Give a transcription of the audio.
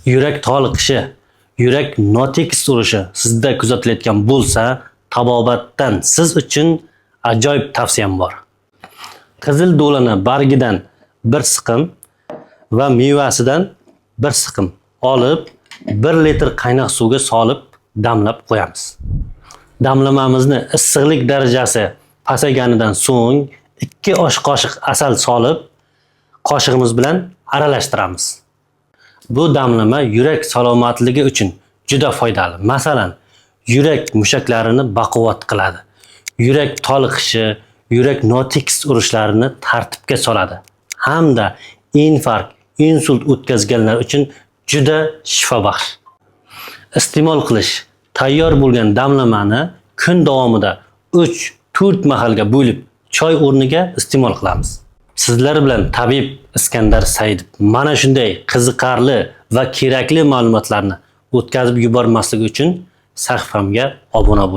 Yurak toliqishi, yurak notekis urishi sizda kuzatilayotgan bo'lsa, tabobatdan siz uchun ajoyib tavsiyam bor. Qizil do'lini bargidan bir siqim va mevasidan bir siqim olib, 1 litr qaynoq suvga solib damlab qo'yamiz. Damlamamizni issiqlik darajasi pasayganidan so'ng 2 osh qoshiq asal solib, qoshig'imiz bilan aralashtiramiz. Bu damlama yurak salomatligi uchun juda foydali. Masalan, yurak mushaklarini baquvvat qiladi. Yurak toliqishi, yurak notekis urishlarini tartibga soladi. Hamda infarkt, insult o'tkazganlar uchun juda shifobaxsh. Iste'mol qilish. Tayyor bo'lgan damlamani kun davomida 3-4 mahalga bo'lib, choy o'rniga iste'mol qilamiz. Sizlar bilan tabib Iskandar Saidov mana shunday qiziqarli va kerakli ma'lumotlarni o'tkazib yubormaslik uchun sahifamga obuna bo'ling.